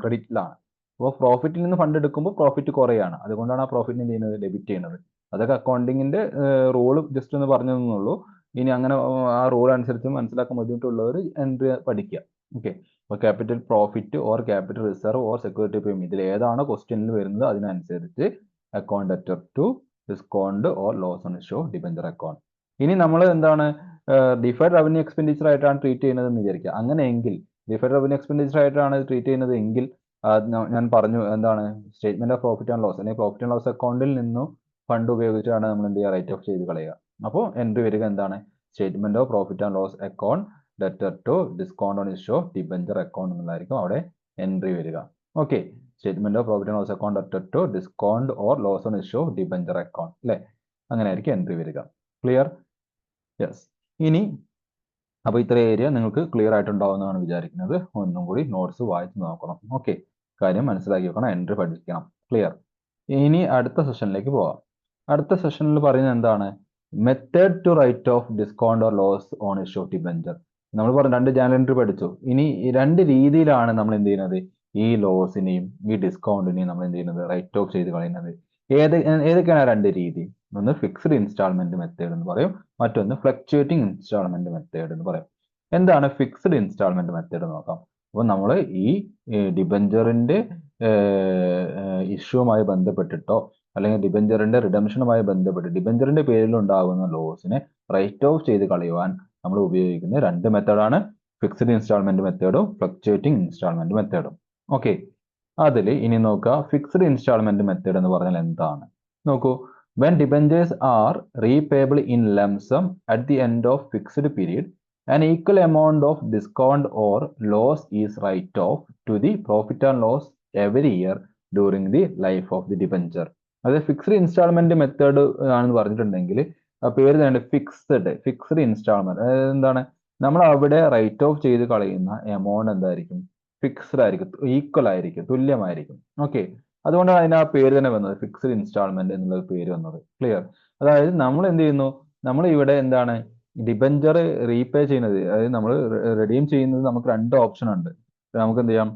ക്രെഡിറ്റിലാണ്. അപ്പോൾ പ്രോഫിറ്റിൽ നിന്ന് ഫണ്ട് എടുക്കുമ്പോൾ പ്രോഫിറ്റ് കുറയാണ്, അതുകൊണ്ടാണ് ആ പ്രോഫിറ്റിനെ ചെയ്യുന്നത്, ഡെബിറ്റ് ചെയ്യുന്നത്. അതൊക്കെ അക്കൗണ്ടിങ്ങിന്റെ റൂള് ജസ്റ്റ് ഒന്ന് പറഞ്ഞു തന്നുള്ളൂ. ഇനി അങ്ങനെ ആ റൂൾ അനുസരിച്ച് മനസ്സിലാക്കാൻ ബുദ്ധിമുട്ടുള്ളവർ എൻട്രി പഠിക്കുക. ഓക്കെ, അപ്പോൾ capital profit or capital reserve or security premium ഇതിൽ ഏതാണോ ക്വസ്റ്റ്യനിൽ വരുന്നത് അതിനനുസരിച്ച് account debtor to discount or loss on issue of debenture account. ഇനി നമ്മൾ എന്താണ്, ഡിഫേർഡ് റവന്യൂ എക്സ്പെൻഡിച്ചർ ആയിട്ടാണ് ട്രീറ്റ് ചെയ്യുന്നത് എന്ന് വിചാരിക്കുക. അങ്ങനെയെങ്കിൽ ഡിഫേർഡ് റവന്യൂ എക്സ്പെൻഡിച്ചർ ആയിട്ടാണ് ട്രീറ്റ് ചെയ്യുന്നത് എങ്കിൽ ഞാൻ പറഞ്ഞു എന്താണ്, statement of profit and loss അല്ലെങ്കിൽ പ്രോഫിറ്റ് ആൻഡ് ലോസ് അക്കൗണ്ടിൽ നിന്നും ഫണ്ട് ഉപയോഗിച്ചാണ് നമ്മൾ എന്ത് ചെയ്യുക, റൈറ്റ് ഓഫ് ചെയ്ത് കളയുക. അപ്പോൾ എൻട്രി വരിക എന്താണ്, statement of profit and loss account debtor to discount on issue of debenture account എന്നുള്ളതായിരിക്കും അവിടെ എൻട്രി വരിക. Okay, statement of profit and loss account debtor to discount or loss on issue of debenture account, അല്ലെ? അങ്ങനെ ആയിരിക്കും entry വരിക. Clear? Yes. ഇനി അപ്പോൾ ഇത്ര ഏരിയ നിങ്ങൾക്ക് ക്ലിയർ ആയിട്ടുണ്ടാവുമെന്നാണ് വിചാരിക്കുന്നത്. ഒന്നും കൂടി നോട്ട്സ് വായിച്ച് നോക്കണം. ഓക്കെ, കാര്യം മനസ്സിലാക്കി വെക്കണം, എൻട്രി പഠിക്കണം. ക്ലിയർ? ഇനി അടുത്ത സെഷനിലേക്ക് പോവാം. അടുത്ത സെഷനിൽ പറയുന്നത് എന്താണ്, method to write off discount or loss on issue of debenture. നമ്മൾ പറഞ്ഞു രണ്ട് ജേണൽ എൻട്രി പഠിച്ചു. ഇനി രണ്ട് രീതിയിലാണ് നമ്മൾ എന്ത് ചെയ്യുന്നത്, ഈ ലോസിനെയും ഈ ഡിസ്കൗണ്ടിനെയും നമ്മൾ എന്ത് ചെയ്യുന്നത്, റൈറ്റ് ഓഫ് ചെയ്ത് കളയുന്നത്. ഏതൊക്കെയാണ് രണ്ട് രീതി? ഒന്ന് ഫിക്സ്ഡ് ഇൻസ്റ്റാൾമെന്റ് മെത്തേഡ് എന്ന് പറയും, മറ്റൊന്ന് ഫ്ലക്ച്വേറ്റിംഗ് ഇൻസ്റ്റാൾമെന്റ് മെത്തേഡ് എന്ന് പറയും. എന്താണ് ഫിക്സ്ഡ് ഇൻസ്റ്റാൾമെന്റ് മെത്തേഡ് നോക്കാം. അപ്പോൾ നമ്മൾ ഈ ഡിബഞ്ചറിന്റെ ഇഷ്യൂവുമായി ബന്ധപ്പെട്ടിട്ടോ അല്ലെങ്കിൽ ഡിബഞ്ചറിന്റെ റിഡംഷനുമായി ബന്ധപ്പെട്ട് ഡിബഞ്ചറിന്റെ പേരിൽ ഉണ്ടാകുന്ന ലോസിനെ റൈറ്റ് ഓഫ് ചെയ്ത് കളയുവാൻ നമ്മൾ ഉപയോഗിക്കുന്ന രണ്ട് മെത്തേഡാണ് ഫിക്സ്ഡ് ഇൻസ്റ്റാൾമെന്റ് മെത്തേഡും ഫ്ലക്ച്വേറ്റിംഗ് ഇൻസ്റ്റാൾമെന്റ് മെത്തേഡും. ഓക്കെ, അതിൽ ഇനി നോക്കുക, ഫിക്സ്ഡ് ഇൻസ്റ്റാൾമെന്റ് മെത്തേഡ് എന്ന് പറഞ്ഞാൽ എന്താണ് നോക്കൂ. When debentures are repayable in lump sum at the end of fixed period, an equal amount of discount or loss is write off to the profit and loss every year during the life of the debenture. അത് fixed instalment method ആണെന്ന് പറഞ്ഞിട്ടുണ്ടെങ്കിൽ പേര് തന്നെ fixed instalment. എന്താണ്, നമ്മൾ അവിടെ right off ചെയ്ത് കളയുന്ന എമൗണ്ട് എന്തായിരിക്കും, ഫിക്സ്ഡ് ആയിരിക്കും, ഈക്വൽ ആയിരിക്കും, തുല്യമായിരിക്കും. ഓക്കെ, അതുകൊണ്ടാണ് അതിന് ആ പേര് തന്നെ വന്നത്, ഫിക്സ്ഡ് ഇൻസ്റ്റാൾമെന്റ് എന്നുള്ള പേര് വന്നത്. ക്ലിയർ? അതായത് നമ്മൾ എന്ത് ചെയ്യുന്നു, നമ്മൾ ഇവിടെ എന്താണ് ഡിബഞ്ചർ റീപേ ചെയ്യുന്നത്, അതായത് നമ്മൾ റെഡീം ചെയ്യുന്നത് നമുക്ക് രണ്ട് ഓപ്ഷൻ ഉണ്ട്. നമുക്ക് എന്ത് ചെയ്യാം,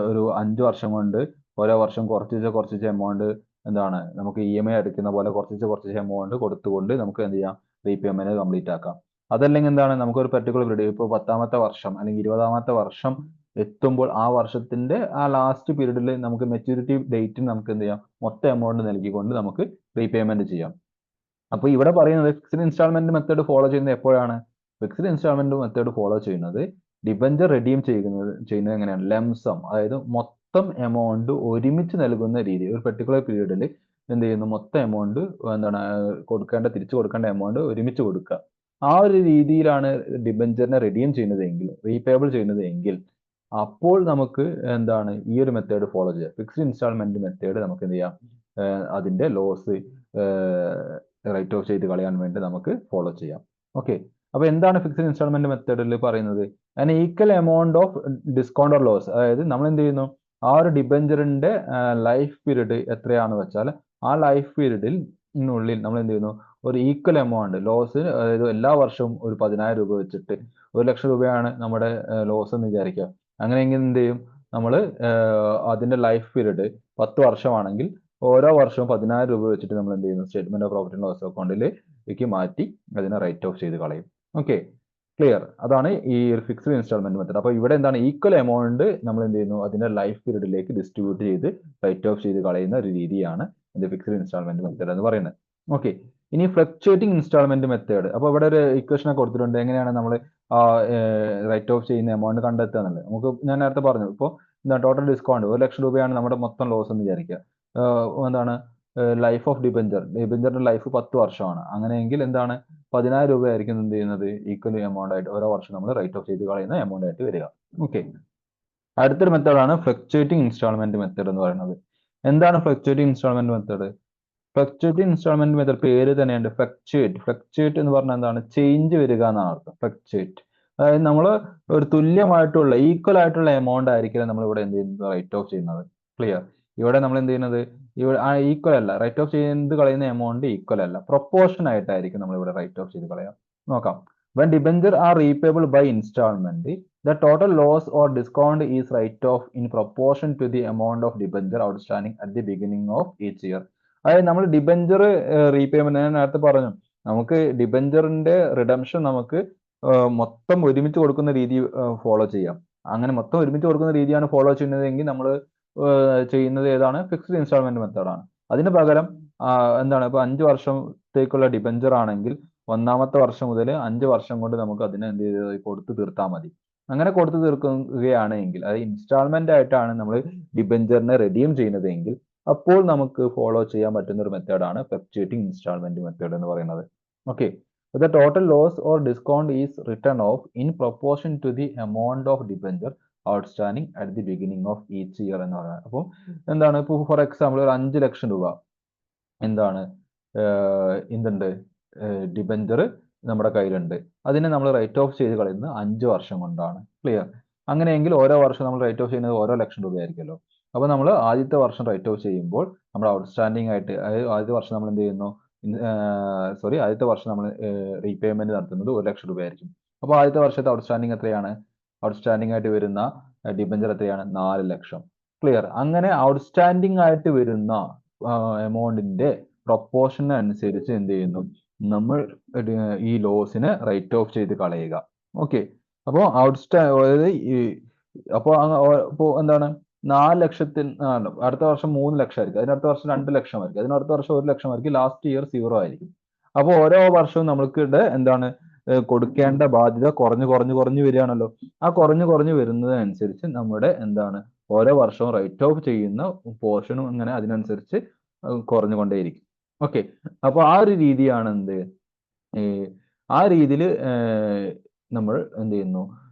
ഒരു 5 വർഷം കൊണ്ട് ഓരോ വർഷം കുറച്ച് എമൗണ്ട് എന്താണ് നമുക്ക് EMI അടയ്ക്കുന്ന പോലെ കുറച്ച് എമൗണ്ട് കൊടുത്തുകൊണ്ട് നമുക്ക് എന്ത് ചെയ്യാം, റീപേയ്മെന്റ് കംപ്ലീറ്റ് ആക്കാം. അതല്ലെങ്കിൽ എന്താണ്, നമുക്കൊരു പർട്ടിക്കുലർ പീരീഡ്, ഇപ്പോൾ 10ാമത്തെ വർഷം അല്ലെങ്കിൽ 20ാമത്തെ വർഷം എത്തുമ്പോൾ ആ വർഷത്തിന്റെ ആ ലാസ്റ്റ് പീരീഡിൽ നമുക്ക് മെച്യൂരിറ്റി ഡേറ്റിന് നമുക്ക് എന്ത് ചെയ്യാം, മൊത്തം എമൗണ്ട് നൽകിക്കൊണ്ട് നമുക്ക് റീപേയ്മെന്റ് ചെയ്യാം. അപ്പോൾ ഇവിടെ പറയുന്നത് ഫിക്സ്ഡ് ഇൻസ്റ്റാൾമെന്റ് മെത്തേഡ് ഫോളോ ചെയ്യുന്നത് എപ്പോഴാണ്? ഫിക്സ്ഡ് ഇൻസ്റ്റാൾമെന്റ് മെത്തേഡ് ഫോളോ ചെയ്യുന്നത് ഡിബഞ്ചർ റെഡീം ചെയ്യുന്നത് എങ്ങനെയാണ്? ലംസം, അതായത് മൊത്തം എമൗണ്ട് ഒരുമിച്ച് നൽകുന്ന രീതി. ഒരു പെർട്ടിക്കുലർ പീരീഡിൽ എന്ത് ചെയ്യുന്നു, മൊത്തം എമൗണ്ട് എന്താണ് തിരിച്ചു കൊടുക്കേണ്ട എമൗണ്ട് ഒരുമിച്ച് കൊടുക്കുക. ആ ഒരു രീതിയിലാണ് ഡിബഞ്ചറിനെ റെഡീം ചെയ്യുന്നതെങ്കിൽ, റീപേബിൾ ചെയ്യുന്നതെങ്കിൽ, അപ്പോൾ നമുക്ക് എന്താണ് ഈ ഒരു മെത്തേഡ് ഫോളോ ചെയ്യാം. ഫിക്സ്ഡ് ഇൻസ്റ്റാൾമെന്റ് മെത്തേഡ് നമുക്ക് എന്ത് ചെയ്യാം, അതിന്റെ ലോസ് റൈറ്റ് ഓഫ് ചെയ്ത് കളയാൻ വേണ്ടി നമുക്ക് ഫോളോ ചെയ്യാം. ഓക്കെ, അപ്പൊ എന്താണ് ഫിക്സ്ഡ് ഇൻസ്റ്റാൾമെന്റ് മെത്തേഡിൽ പറയുന്നത്? An equal amount of discount or loss, അതായത് നമ്മൾ എന്ത് ചെയ്യുന്നു, ആ ഒരു ഡിബഞ്ചറിന്റെ ലൈഫ് പീരീഡ് എത്രയാണെന്ന് വെച്ചാൽ ആ ലൈഫ് പീരീഡിനുള്ളിൽ നമ്മൾ എന്ത് ചെയ്യുന്നു, ഒരു ഈക്വൽ എമൗണ്ട് ലോസ്, അതായത് എല്ലാ വർഷവും ഒരു 10,000 രൂപ വെച്ചിട്ട് 1,00,000 രൂപയാണ് നമ്മുടെ ലോസ് എന്ന് വിചാരിക്കുക. അങ്ങനെയെങ്കിൽ എന്ത് ചെയ്യും, നമ്മൾ അതിന്റെ ലൈഫ് പീരീഡ് 10 വർഷമാണെങ്കിൽ ഓരോ വർഷവും 10,000 രൂപ വെച്ചിട്ട് നമ്മൾ എന്ത് ചെയ്യുന്നു, statement of profit and loss അക്കൗണ്ടിലേക്ക് മാറ്റി അതിനെ റൈറ്റ് ഓഫ് ചെയ്ത് കളയും. Okay, clear? അതാണ് ഈ ഫിക്സ്ഡ് ഇൻസ്റ്റാൾമെന്റ് മെത്തേഡ്. അപ്പോൾ ഇവിടെ എന്താണ്, ഈക്വൽ എമൗണ്ട് നമ്മൾ എന്ത് ചെയ്യുന്നു, അതിന്റെ ലൈഫ് പീരീഡിലേക്ക് ഡിസ്ട്രിബ്യൂട്ട് ചെയ്ത് റൈറ്റ് ഓഫ് ചെയ്ത് കളയുന്ന ഒരു രീതിയാണ് ഇത് ഫിക്സ്ഡ് ഇൻസ്റ്റാൾമെന്റ് മെത്തേഡ് എന്ന് പറയുന്നത്. ഓക്കെ, ഇനി ഫ്ലക്ച്വേറ്റിംഗ് ഇൻസ്റ്റാൾമെന്റ് മെത്തേഡ്. അപ്പോൾ ഇവിടെ ഒരു ഇക്വേഷൻ ഒക്കെ കൊടുത്തിട്ടുണ്ട്, എങ്ങനെയാണ് നമ്മൾ റൈറ്റ് ഓഫ് ചെയ്യുന്ന എമൗണ്ട് കണ്ടെത്തുക എന്നുള്ളത്. നമുക്ക് ഞാൻ നേരത്തെ പറഞ്ഞു, ഇപ്പോൾ എന്താ ടോട്ടൽ ഡിസ്കൗണ്ട് 1,00,000 രൂപയാണ് നമ്മുടെ മൊത്തം ലോസ് എന്ന് വിചാരിക്കുക. എന്താണ് ലൈഫ് ഓഫ് ഡിബഞ്ചറിന്റെ ലൈഫ് 10 വർഷമാണ്. അങ്ങനെയെങ്കിൽ എന്താണ്, 10,000 രൂപയായിരിക്കും എന്ത് ചെയ്യുന്നത്, ഈക്വൽ എമൗണ്ട് ആയിട്ട് ഓരോ വർഷം നമ്മൾ റൈറ്റ് ഓഫ് ചെയ്ത് കളയുന്ന എമൗണ്ട് ആയിട്ട് വരിക. ഓക്കെ, അടുത്തൊരു മെത്തേഡാണ് ഫ്ലക്ച്വേറ്റിംഗ് ഇൻസ്റ്റാൾമെന്റ് മെത്തേഡ് എന്ന് പറയുന്നത്. എന്താണ് fluctuating instalment method? Fluctuating instalment method പേര് തന്നെയുണ്ട്, ഫ്ലക്ച്വേറ്റ് എന്ന് പറഞ്ഞാൽ എന്താണ്, ചേഞ്ച് വരിക എന്നാണ് അർത്ഥം. ഫ്ലക്ച്വേറ്റ്, അതായത് നമ്മൾ ഒരു തുല്യമായിട്ടുള്ള ഈക്വൽ ആയിട്ടുള്ള എമൗണ്ട് ആയിരിക്കില്ല നമ്മൾ ഇവിടെ എന്ത് ചെയ്യുന്നത്, റൈറ്റ് ഓഫ് ചെയ്യുന്നത്. ക്ലിയർ? ഇവിടെ നമ്മൾ എന്ത് ചെയ്യുന്നത്, ഇവിടെ ഈക്വൽ അല്ല, റൈറ്റ് ഓഫ് ചെയ്ത് കളയുന്ന എമൗണ്ട് ഈക്വൽ അല്ല, പ്രൊപ്പോർഷൻ ആയിട്ടായിരിക്കും നമ്മൾ ഇവിടെ റൈറ്റ് ഓഫ് ചെയ്ത് കളയാം. നോക്കാം. When debenture are repayable by installment, the total loss or discount is write off in proportion to the amount of debenture outstanding at the beginning of each year. അതായത് നമ്മൾ debenture repayment, ഞാൻ നേരത്തെ പറഞ്ഞു, നമുക്ക് ഡിബഞ്ചറിന്റെ redemption നമുക്ക് മൊത്തം ഒരുമിച്ച് കൊടുക്കുന്ന രീതി ഫോളോ ചെയ്യാം. അങ്ങനെ മൊത്തം ഒരുമിച്ച് കൊടുക്കുന്ന രീതിയാണ് ഫോളോ ചെയ്യുന്നതെങ്കിൽ നമ്മൾ ചെയ്യുന്നത് ഏതാണ്, ഫിക്സ്ഡ് ഇൻസ്റ്റാൾമെന്റ് മെത്തേഡാണ്. അതിന് പകരം എന്താണ്, ഇപ്പൊ 5 വർഷത്തേക്കുള്ള ഡിബഞ്ചർ ആണെങ്കിൽ 1ാമത്തെ വർഷം മുതൽ 5 വർഷം കൊണ്ട് നമുക്ക് അതിനെ എന്ത് ചെയ്ത് കൊടുത്ത് തീർത്താൽ മതി. അങ്ങനെ കൊടുത്തു തീർക്കുകയാണെങ്കിൽ, അതായത് ഇൻസ്റ്റാൾമെന്റ് ആയിട്ടാണ് നമ്മൾ ഡിബഞ്ചറിനെ റെഡീം ചെയ്യുന്നതെങ്കിൽ, അപ്പോൾ നമുക്ക് ഫോളോ ചെയ്യാൻ പറ്റുന്ന ഒരു മെത്തേഡാണ് ഫ്ലക്ച്വേറ്റിംഗ് ഇൻസ്റ്റാൾമെന്റ് മെത്തേഡ് എന്ന് പറയുന്നത്. Okay, the total loss or discount is written off in proportion to the amount of debenture outstanding at the beginning of each year എന്ന് പറയുന്നത്. അപ്പോൾ എന്താണ്, ഇപ്പോൾ ഫോർ എക്സാമ്പിൾ ഒരു 5 ലക്ഷം രൂപ എന്താണ് എന്തുണ്ട്, ഡിബഞ്ചർ നമ്മുടെ കയ്യിലുണ്ട്. അതിനെ നമ്മൾ റൈറ്റ് ഓഫ് ചെയ്ത് കളയുന്നത് 5 വർഷം കൊണ്ടാണ്. ക്ലിയർ? അങ്ങനെയെങ്കിൽ ഓരോ വർഷം നമ്മൾ റൈറ്റ് ഓഫ് ചെയ്യുന്നത് ഓരോ ലക്ഷം രൂപയായിരിക്കുമല്ലോ. അപ്പോൾ നമ്മൾ ആദ്യത്തെ വർഷം റൈറ്റ് ഓഫ് ചെയ്യുമ്പോൾ നമ്മൾ ഔട്ട്സ്റ്റാൻഡിംഗ് ആയിട്ട്, അതായത് ആദ്യത്തെ വർഷം നമ്മൾ എന്ത് ചെയ്യുന്നു, ആദ്യത്തെ വർഷം നമ്മൾ റീപേയ്മെന്റ് നടത്തുന്നത് 1,00,000 രൂപയായിരിക്കും. അപ്പോൾ ആദ്യത്തെ വർഷത്തെ ഔട്ട്സ്റ്റാൻഡിംഗ് എത്രയാണ്, ഔട്ട്സ്റ്റാൻഡിംഗ് ആയിട്ട് വരുന്ന ഡിബഞ്ചർ എത്രയാണ്, 4 ലക്ഷം. ക്ലിയർ? അങ്ങനെ ഔട്ട്സ്റ്റാൻഡിംഗ് ആയിട്ട് വരുന്ന എമൗണ്ടിന്റെ പ്രൊപ്പോർഷൻ അനുസരിച്ച് എന്ത് ചെയ്യുന്നു, നമ്മൾ ഈ ലോസിനെ റൈറ്റ് ഓഫ് ചെയ്ത് കളയുക. ഓക്കെ, അപ്പോൾ അതായത് അപ്പോൾ എന്താണ്, 4 ലക്ഷത്തിൽ അടുത്ത വർഷം 3 ലക്ഷം ആയിരിക്കും, അതിനടുത്ത വർഷം 2 ലക്ഷം ആയിരിക്കും, അതിനടുത്ത വർഷം 1 ലക്ഷം ആയിരിക്കും, ലാസ്റ്റ് ഇയർ 0 ആയിരിക്കും. അപ്പോൾ ഓരോ വർഷവും നമ്മൾക്ക് എന്താണ് കൊടുക്കേണ്ട ബാധ്യത കുറഞ്ഞു വരികയാണല്ലോ. ആ കുറഞ്ഞു വരുന്നതനുസരിച്ച് നമ്മുടെ എന്താണ് ഓരോ വർഷവും റൈറ്റ് ഓഫ് ചെയ്യുന്ന പോർഷനും അങ്ങനെ അതിനനുസരിച്ച് കുറഞ്ഞുകൊണ്ടേയിരിക്കും. ഓക്കെ, അപ്പോൾ ആ ഒരു രീതിയാണ് എന്ത്, ആ രീതിയിൽ നമ്മൾ എന്ത് ചെയ്യുന്നു,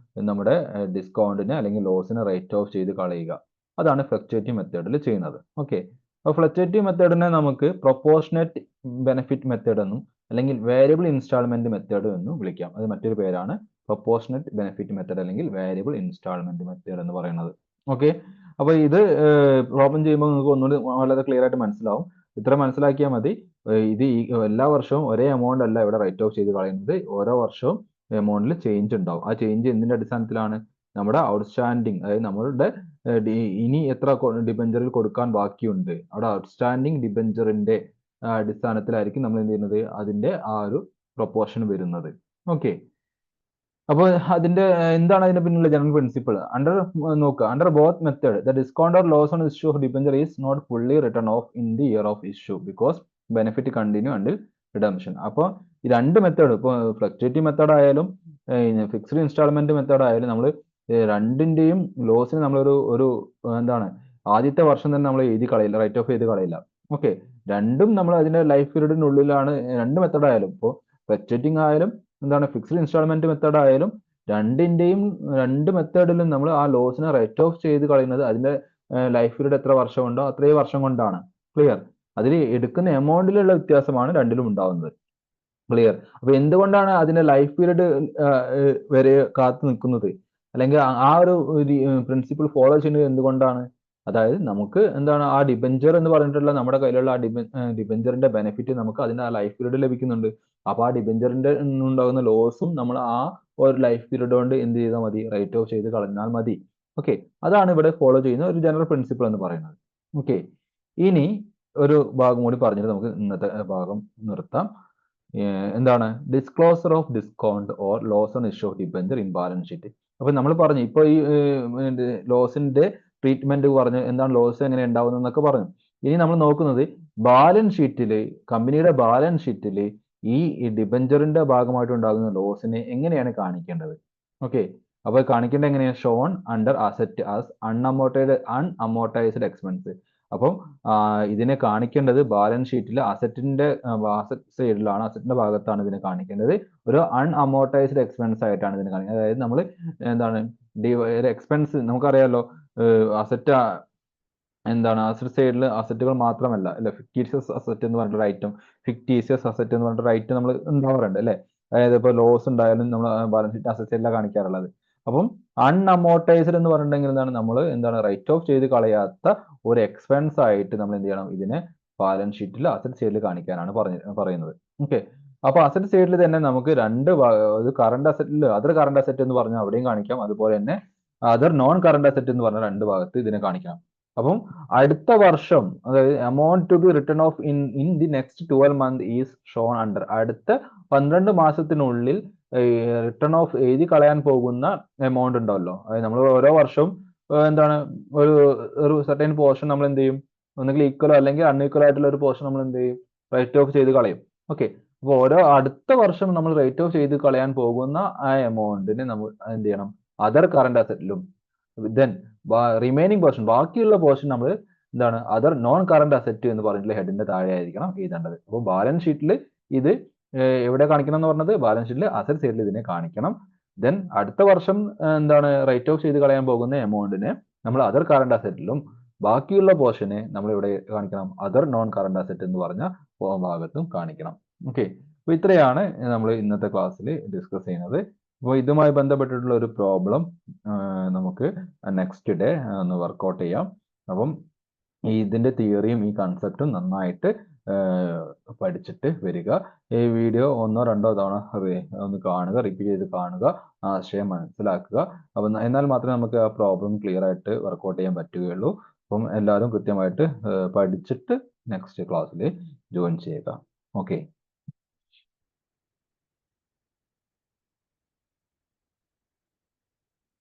നമ്മുടെ ഡിസ്കൗണ്ടിനെ അല്ലെങ്കിൽ ലോസിനെ റൈറ്റ് ഓഫ് ചെയ്ത് കളയുക. അതാണ് ഫ്ലക്ച്വേറ്റിംഗ് മെത്തേഡിൽ ചെയ്യുന്നത്. ഓക്കെ, അപ്പോൾ ഫ്ലക്ച്വേറ്റിംഗ് മെത്തേഡിനെ നമുക്ക് പ്രൊപ്പോർഷനേറ്റ് ബെനിഫിറ്റ് മെത്തേഡ് എന്നും അല്ലെങ്കിൽ വേരിയബിൾ ഇൻസ്റ്റാൾമെന്റ് മെത്തേഡ് എന്നും വിളിക്കാം. അത് മറ്റൊരു പേരാണ് പ്രൊപ്പോർഷനേറ്റ് ബെനിഫിറ്റ് മെത്തേഡ് അല്ലെങ്കിൽ വേരിയബിൾ ഇൻസ്റ്റാൾമെന്റ് മെത്തേഡ് എന്ന് പറയുന്നത്. ഓക്കെ, അപ്പോൾ ഇത് പ്രോബ്ലം ചെയ്യുമ്പോൾ നിങ്ങൾക്ക് ഒന്നുകൂടി വളരെ ക്ലിയർ ആയിട്ട് മനസ്സിലാവും. ഇത്ര മനസ്സിലാക്കിയാൽ മതി. ഇത് എല്ലാ വർഷവും ഒരേ എമൗണ്ട് അല്ല ഇവിടെ റൈറ്റ് ഓഫ് ചെയ്ത് കളയുന്നത്, ഓരോ വർഷവും എമൗണ്ടിൽ ചേഞ്ച് ഉണ്ടാവും. ആ ചേഞ്ച് എന്തിന്റെ അടിസ്ഥാനത്തിലാണ്, നമ്മുടെ ഔട്ട്സ്റ്റാൻഡിങ്, അതായത് നമ്മളുടെ ഇനി എത്ര ഡിബഞ്ചറിൽ കൊടുക്കാൻ ബാക്കിയുണ്ട്, അവിടെ ഔട്ട്സ്റ്റാൻഡിങ് ഡിബഞ്ചറിന്റെ അടിസ്ഥാനത്തിലായിരിക്കും നമ്മൾ എന്ത് ചെയ്യുന്നത്, അതിന്റെ ആ ഒരു പ്രൊപ്പോർഷൻ വരുന്നത്. ഓക്കെ. അപ്പോൾ അതിന്റെ എന്താണ് അതിന്റെ പിന്നിലുള്ള ജനറൽ പ്രിൻസിപ്പിൾ? നോക്കുക, under both method the discount or loss on issue of debenture is not fully written off in the year of issue because benefit continue until redemption. അപ്പോൾ ഈ രണ്ട് മെത്തേഡ്, ഇപ്പോൾ ഫ്ലക്ച്വേറ്റീവ് മെത്തേഡ് ആയാലും fixed instalment method ആയാലും നമ്മൾ രണ്ടിന്റെയും ലോസിന് നമ്മളൊരു ഒരു എന്താണ് ആദ്യത്തെ വർഷം തന്നെ നമ്മൾ എഴുതി കളയില്ല, റൈറ്റ് ഓഫ് ചെയ്ത് കളയില്ല. ഓക്കെ. രണ്ടും നമ്മൾ അതിന്റെ ലൈഫ് പീരീഡിനുള്ളിലാണ് രണ്ട് മെത്തേഡ് ആയാലും. ഇപ്പോൾ ഫ്ലക്ച്വേറ്റിംഗ് ആയാലും എന്താണ് ഫിക്സ്ഡ് ഇൻസ്റ്റാൾമെന്റ് മെത്തേഡ് ആയാലും രണ്ട് മെത്തേഡിലും നമ്മൾ ആ ലോസിനെ റൈറ്റ് ഓഫ് ചെയ്ത് കളയുന്നത് അതിന്റെ ലൈഫ് പീരീഡ് എത്ര വർഷം ഉണ്ടോ അത്രയും വർഷം കൊണ്ടാണ്. ക്ലിയർ? അതിൽ എടുക്കുന്ന എമൗണ്ടിലുള്ള വ്യത്യാസമാണ് രണ്ടിലും ഉണ്ടാവുന്നത്. ക്ലിയർ? അപ്പൊ എന്തുകൊണ്ടാണ് അതിന്റെ ലൈഫ് പീരീഡ് വരെ കാത്തു നിൽക്കുന്നത്, അല്ലെങ്കിൽ ആ ഒരു പ്രിൻസിപ്പിൾ ഫോളോ ചെയ്യുന്നത് എന്തുകൊണ്ടാണ്? അതായത് നമുക്ക് എന്താണ് ആ ഡിബഞ്ചർ എന്ന് പറഞ്ഞിട്ടുള്ള നമ്മുടെ കയ്യിലുള്ള ആ ഡിബഞ്ചറിന്റെ ബെനിഫിറ്റ് നമുക്ക് അതിന്റെ ആ ലൈഫ് പീരീഡ് ലഭിക്കുന്നുണ്ട്. അപ്പൊ ആ ഡിബഞ്ചറിന്റെ ഉണ്ടാകുന്ന ലോസും നമ്മൾ ആ ഒരു ലൈഫ് പീരീഡ് കൊണ്ട് എന്ത് ചെയ്താൽ മതി, റൈറ്റ് ഓഫ് ചെയ്ത് കളഞ്ഞാൽ മതി. ഓക്കെ. അതാണ് ഇവിടെ ഫോളോ ചെയ്യുന്ന ഒരു ജനറൽ പ്രിൻസിപ്പിൾ എന്ന് പറയുന്നത്. ഓക്കെ. ഇനി ഒരു ഭാഗം കൂടി പറഞ്ഞിട്ട് നമുക്ക് ഇന്നത്തെ ഭാഗം നിർത്താം. എന്താണ് disclosure of discount or loss on issue of debenture in balance sheet. അപ്പൊ നമ്മൾ പറഞ്ഞു ഇപ്പൊ ഈ ലോസിന്റെ ട്രീറ്റ്മെന്റ് പറഞ്ഞു, എന്താണ് ലോസ് എങ്ങനെ ഉണ്ടാവുന്നത് എന്നൊക്കെ പറഞ്ഞു. ഇനി നമ്മൾ നോക്കുന്നത് ബാലൻസ് ഷീറ്റില്, കമ്പനിയുടെ ബാലൻസ് ഷീറ്റില് ഈ ഡിബഞ്ചറിന്റെ ഭാഗമായിട്ട് ഉണ്ടാകുന്ന ലോസിനെ എങ്ങനെയാണ് കാണിക്കേണ്ടത്. ഓക്കെ. അപ്പൊ കാണിക്കേണ്ടത് എങ്ങനെയാണ്? Shown under asset as unamortised expense. അപ്പം ഇതിനെ കാണിക്കേണ്ടത് ബാലൻസ് ഷീറ്റിൽ അസറ്റിന്റെ അസറ്റ് സൈഡിലാണ്, അസറ്റിന്റെ ഭാഗത്താണ് ഇതിനെ കാണിക്കേണ്ടത്. ഒരു അൺഅമോർട്ടൈസ്ഡ് എക്സ്പെൻസ് ആയിട്ടാണ് ഇതിനെ കാണിക്കുന്നത്. അതായത് നമ്മൾ എന്താണ് എക്സ്പെൻസ് നമുക്കറിയാലോ, അസറ്റ് എന്താണ് അസറ്റ് സൈഡിൽ അസറ്റുകൾ മാത്രമല്ല അല്ലെ, ഫിക്ടീഷ്യസ് അസറ്റ് എന്ന് പറഞ്ഞിട്ടൊരു ഐറ്റം, ഫിക്ടീഷ്യസ് അസറ്റ് എന്ന് പറഞ്ഞിട്ടൊരു ഐറ്റം നമ്മൾ ഉണ്ടാവാറുണ്ട് അല്ലെ. അതായത് ഇപ്പോൾ ലോസ് ഉണ്ടായാലും നമ്മൾ ബാലൻസ് ഷീറ്റ് അസറ്റ് സൈഡിലാണ് കാണിക്കാറുള്ളത്. അപ്പം അൺഅമോർട്ടൈസ്ഡ് എന്ന് പറഞ്ഞിട്ടുണ്ടെങ്കിൽ എന്താണ് റൈറ്റ് ഓഫ് ചെയ്ത് കളയാത്ത ഒരു എക്സ്പെൻസ് ആയിട്ട് നമ്മൾ എന്ത് ചെയ്യണം, ഇതിനെ ബാലൻസ് ഷീറ്റിൽ അസറ്റ് സൈഡിൽ കാണിക്കാനാണ് പറയുന്നത്. ഓക്കെ. അപ്പൊ അസറ്റ് സൈഡിൽ തന്നെ നമുക്ക് കറണ്ട് അസറ്റിൽ അതർ കറണ്ട് അസറ്റ് എന്ന് പറഞ്ഞാൽ അവിടെയും കാണിക്കാം, അതുപോലെ തന്നെ അതർ നോൺ കറണ്ട് അസറ്റ് എന്ന് പറഞ്ഞ രണ്ട് ഭാഗത്ത് ഇതിനെ കാണിക്കാം. അപ്പം അടുത്ത വർഷം, അതായത് amount to be written off in the next 12 months is shown under. അടുത്ത 12 മാസത്തിനുള്ളിൽ റിട്ടേൺ ഓഫ് എഴുതി കളയാൻ പോകുന്ന എമൗണ്ട് ഉണ്ടാവല്ലോ, അതായത് നമ്മൾ ഓരോ വർഷവും എന്താണ് ഒരു സർട്ടൈൻ പോർഷൻ നമ്മൾ എന്ത് ചെയ്യും, ഒന്നുകിൽ ഈക്വലോ അല്ലെങ്കിൽ അൺഈക്വൽ ആയിട്ടുള്ള ഒരു പോർഷൻ നമ്മൾ എന്ത് ചെയ്യും, റൈറ്റ് ഓഫ് ചെയ്ത് കളയും. ഓക്കെ. അപ്പോൾ ഓരോ അടുത്ത വർഷം നമ്മൾ റൈറ്റ് ഓഫ് ചെയ്ത് കളയാൻ പോകുന്ന ആ എമൗണ്ടിനെ നമ്മൾ എന്ത് ചെയ്യണം, അതർ കറണ്ട് അസറ്റിലും, ദെൻ റിമൈനിങ് പോർഷൻ, ബാക്കിയുള്ള പോർഷൻ നമ്മൾ എന്താണ് അതർ നോൺ കറണ്ട് അസറ്റ് എന്ന് പറഞ്ഞിട്ടുള്ള ഹെഡിന്റെ താഴെ ആയിരിക്കണം എഴുതേണ്ടത്. അപ്പോൾ ബാലൻസ് ഷീറ്റിൽ ഇത് എവിടെ കാണിക്കണം എന്ന് പറഞ്ഞത്, ബാലൻസ് ഷീറ്റിൽ അസറ്റ് സൈഡിൽ ഇതിനെ കാണിക്കണം. ദെൻ അടുത്ത വർഷം എന്താണ് റൈറ്റ് ഓഫ് ചെയ്ത് കളയാൻ പോകുന്ന എമൗണ്ടിനെ നമ്മൾ അതർ കറണ്ട് അസറ്റിലും, ബാക്കിയുള്ള പോർഷനെ നമ്മൾ ഇവിടെ കാണിക്കണം അതർ നോൺ കറണ്ട് അസറ്റ് എന്ന് പറഞ്ഞ ഭാഗത്തും കാണിക്കണം. ഓക്കെ. അപ്പോൾ ഇത്രയാണ് നമ്മൾ ഇന്നത്തെ ക്ലാസ്സിൽ ഡിസ്കസ് ചെയ്യുന്നത്. അപ്പോൾ ഇതുമായി ബന്ധപ്പെട്ടിട്ടുള്ള ഒരു പ്രോബ്ലം നമുക്ക് നെക്സ്റ്റ് ഡേ ഒന്ന് വർക്കൗട്ട് ചെയ്യാം. അപ്പം ഇതിന്റെ തിയറിയും ഈ കൺസെപ്റ്റും നന്നായിട്ട് പഠിച്ചിട്ട് വരിക. ഈ വീഡിയോ ഒന്നോ രണ്ടോ തവണ ഒന്ന് കാണുക, റിപ്പീറ്റ് ചെയ്ത് കാണുക, ആശയം മനസ്സിലാക്കുക. അപ്പം എന്നാൽ മാത്രമേ നമുക്ക് ആ പ്രോബ്ലം ക്ലിയർ ആയിട്ട് വർക്കൗട്ട് ചെയ്യാൻ പറ്റുകയുള്ളൂ. അപ്പം എല്ലാവരും കൃത്യമായിട്ട് പഠിച്ചിട്ട് നെക്സ്റ്റ് ക്ലാസ്സിൽ ജോയിൻ ചെയ്യുക. ഓക്കെ.